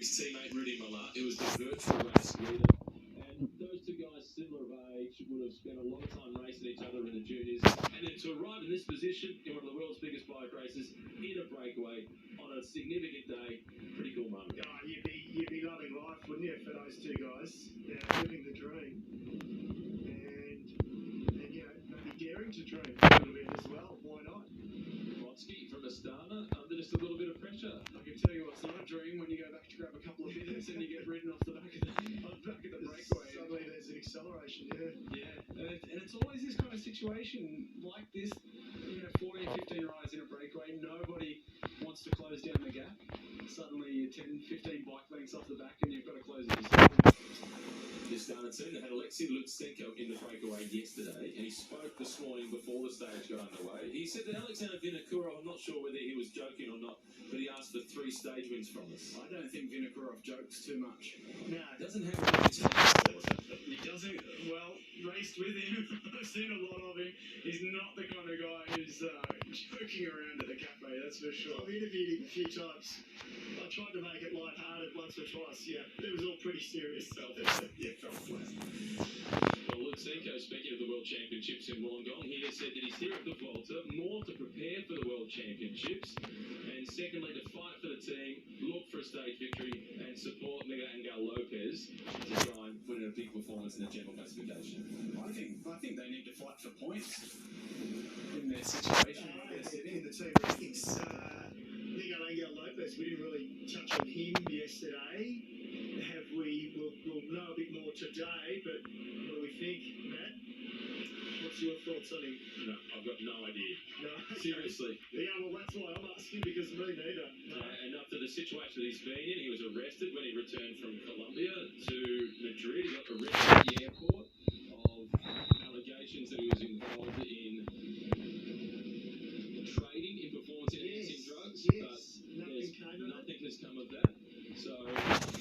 his teammate Rudy Miller, who was the virtual race leader. And those two guys, similar of age, would have spent a lot of time racing each other in the juniors. And then to arrive in this position in one of the world's biggest bike races in a breakaway on a significant day, pretty cool moment. Oh, you'd be loving life, wouldn't you, for those two guys? Living the dream. And you know, maybe daring to dream a little bit as well. Why not? Brodsky from Astana under just a little bit of pressure. I can tell you what's not a dream when you go back to grab a couple of minutes and you get ridden off the back of the breakaway. Suddenly there's an acceleration, And it's always this kind of situation like this, you know, 14, 15 riders in a breakaway, nobody wants to close down the gap. Suddenly you're 10, 15 bike lengths off the back and you've got to close it yourself. This started soon. They had Alexei Lutsenko in the breakaway yesterday, and he spoke this morning before the stage got underway. He said that Alexander Vinokurov, I'm not sure whether he was joking or not, but he asked for 3 stage wins from us. I don't think Vinokurov jokes too much. No, doesn't have a He doesn't, well, raced with him. I've seen a lot of him. He's not the kind of guy who's joking around at the cafe, that's for sure. I've interviewed him a few times. I tried to make it light-hearted once or twice, it was all pretty serious. Well, Lutsenko, speaking of the World Championships in Wollongong, he has said that he's here at the Volta more to prepare for the World Championships, and secondly, to fight for the team, look for a stage victory, and support Miguel Angel Lopez to try and win a big performance in the general classification. I think they need to fight for points in their situation. In the team rankings, Miguel Angel Lopez, we didn't really touch on him yesterday. We'll know a bit more today, but what do we think, Matt? What's your thoughts on him? No, I've got no idea. No? Seriously. Yeah, well, that's why I'm asking, because me neither. No. And after the situation that he's been in, he was arrested when he returned from Colombia to Madrid. He got arrested at the airport of allegations that he was involved in trading in performance-enhancing drugs. But nothing has come of that. So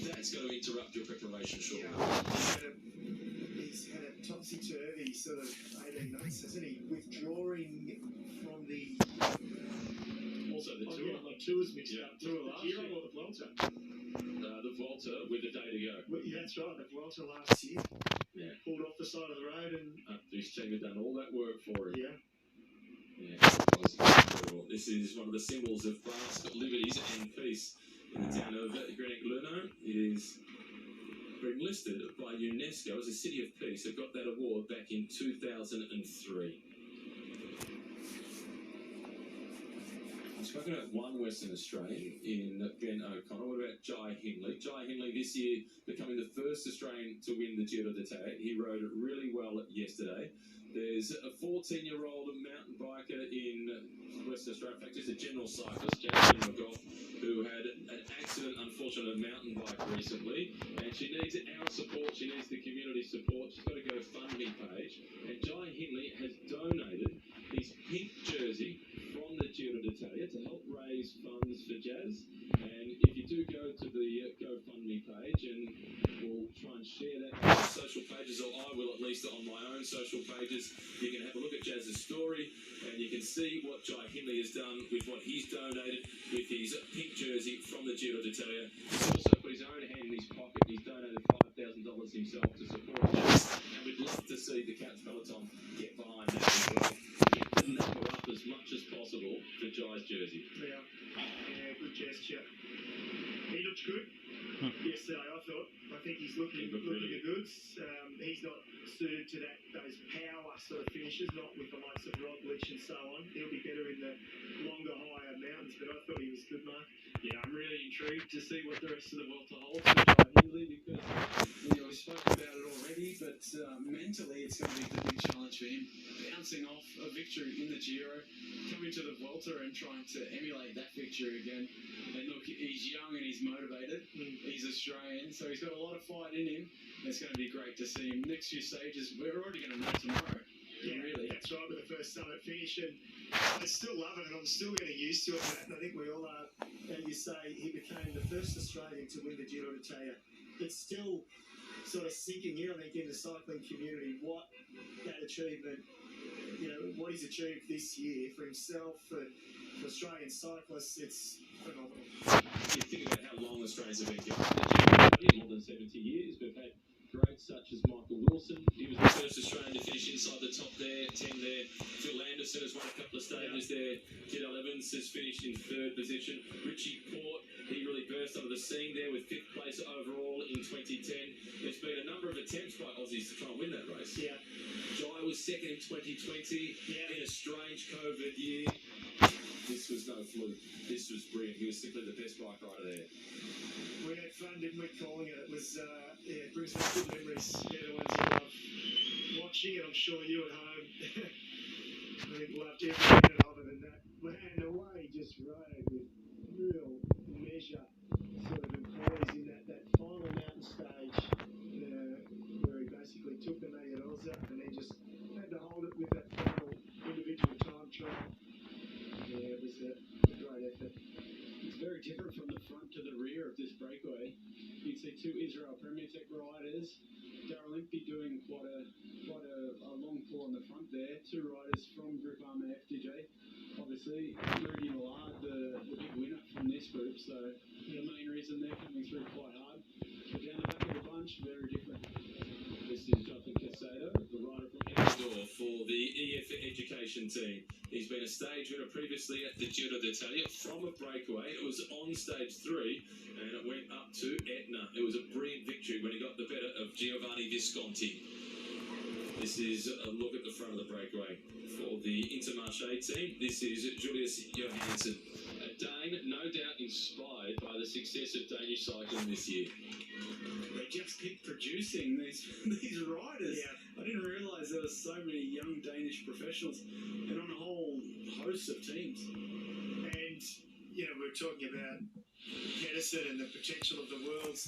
that's going to interrupt your preparation, sure. He's had a topsy-turvy sort of 18 months, hasn't he? Withdrawing from the... Also the Tour. My tours mixed up. Tour last year or the Vuelta? The Volta with a day to go. Well, yeah, that's right, the Vuelta last year. Yeah. Pulled off the side of the road and... His team had done all that work for him. Yeah. This is one of the symbols of France, liberties and peace in the town of Bricked-Bluemu. It is been listed by UNESCO as a city of peace. It got that award back in 2003. I've spoken about one Western Australian in Ben O'Connor. What about Jai Hindley? Jai Hindley this year becoming the first Australian to win the Giro d'Italia. He rode really well yesterday. There's a 14-year-old mountain biker in Western Australia, in fact, just a general cyclist, Jasmine McGough, who had an accident, unfortunately, on a mountain bike recently, and she needs our support, she needs the community support. She's got a GoFundMe page, and Jai Hindley has donated his pink jersey from the Giro d'Italia to help raise funds for Jazz. And if you do go to the GoFundMe page, and we'll try and share that on social pages, or I will at least on my own social pages, you can have a look at Jazz's story, and you can see what Jai Hindley has done with what he's donated with his pink jersey from the Giro d'Italia. He's also put his own hand in his pocket. He's donated $5,000 himself to support Jazz, and we'd love to see the Couch Peloton get behind that as well. Get the number up as much as possible for Jai's jersey. Yeah, good gesture. He looked good yesterday, I thought. I think he's looking the goods. He's not suited to those power sort of finishes, not with the likes of Roglic and so on. He'll be better in the longer, higher mountains, but I thought he was good, Mark. Yeah, I'm really intrigued to see what the rest of the Vuelta holds for Jai Hindley, because we spoke about it already, but mentally it's going to be the big challenge for him. Bouncing off a victory in the Giro, coming to the Vuelta and trying to emulate that victory again. And look, he's young and he's motivated. He's Australian, so he's got a lot of fight in him. It's going to be great to see him. Next few stages, we're already going to know tomorrow. Yeah, really. That's right, with the first summit finish. And I still love it, and I'm still getting used to it, Matt. And I think we all are. And you say he became the first Australian to win the Giro d'Italia. It's still sort of sinking in, I think, in the cycling community, what that achievement, what he's achieved this year for himself, for for Australian cyclists, it's phenomenal. You think about how long Australians have been going, more than 70 years. We've had greats such as Michael Wilson. He was the first Australian to finish inside the top 10 there. Phil Anderson has won a couple of stages there. Kid Evans has finished in 3rd position. Richie Port, he really burst onto the scene there with 5th place overall in 2010. There's been a number of attempts by Aussies to try and win that race. Yeah. Jai was 2nd in 2020 in a strange COVID year. This was no fluke. This was brilliant. He was simply the best bike rider there. We had fun, didn't we, calling it? It was, it brings back good memories. The ones I love watching, and I'm sure you at home, I think loved every minute of it. And that man, the way he just rode with real measure sort of poise in that final mountain stage, where he basically took the Megarosa and then just had to hold it with that final individual time trial. Yeah, it was a great effort. It's very different from the front to the rear of this breakaway. You can see 2 Israel Premier Tech riders. Darryl Impey doing quite a long pull on the front there. 2 riders from Group Armour FDJ. Obviously, Rudy Millard, the big winner from this group, so the main reason they're coming through quite hard. But down the back of the bunch, very different. This is Jonathan Casado, the rider from Ecuador for the EF Education team. He's been a stage winner previously at the Giro d'Italia from a breakaway. It was on stage 3 and it went up to Etna. It was a brilliant victory when he got the better of Giovanni Visconti. This is a look at the front of the breakaway for the Intermarché team. This is Julius Johansson, a Dane no doubt inspired by the success of Danish cycling this year. They just keep producing these riders. Yeah. I didn't realise there were so many young Danish professionals and on a whole host of teams. And, you know, we're talking about Pedersen and the potential of the worlds.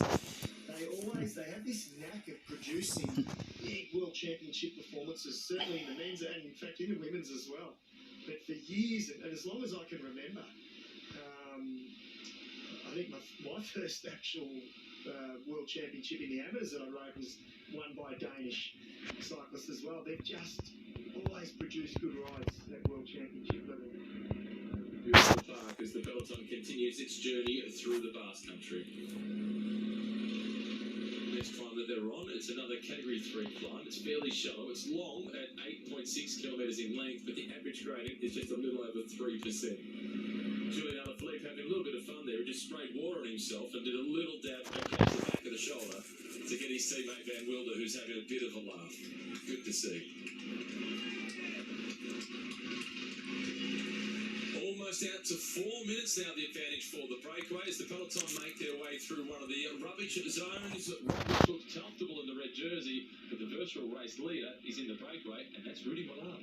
They have this knack of producing big World Championship performances, certainly in the men's and in fact in the women's as well. But for years, and as long as I can remember, I think my first actual World Championship in the amateurs that I rode was won by a Danish cyclist as well. They've just always produced good rides at World Championship level. Beautiful park as the peloton continues its journey through the Basque Country. Next climb that they're on, it's another Category 3 climb. It's fairly shallow. It's long at 8.6 kilometres in length, but the average gradient is just a little over 3%. Julian Alaphilippe having a little bit of fun there. He just sprayed water on himself and did a little dab across the back of the shoulder to get his teammate Van Wilder, who's having a bit of a laugh. Good to see. Almost out to 4 minutes now, the advantage for the breakaway as the peloton make their way through one of the rubbish zones. Roglic looked comfortable in the red jersey, but the virtual race leader is in the breakaway, and that's Rudy Millard.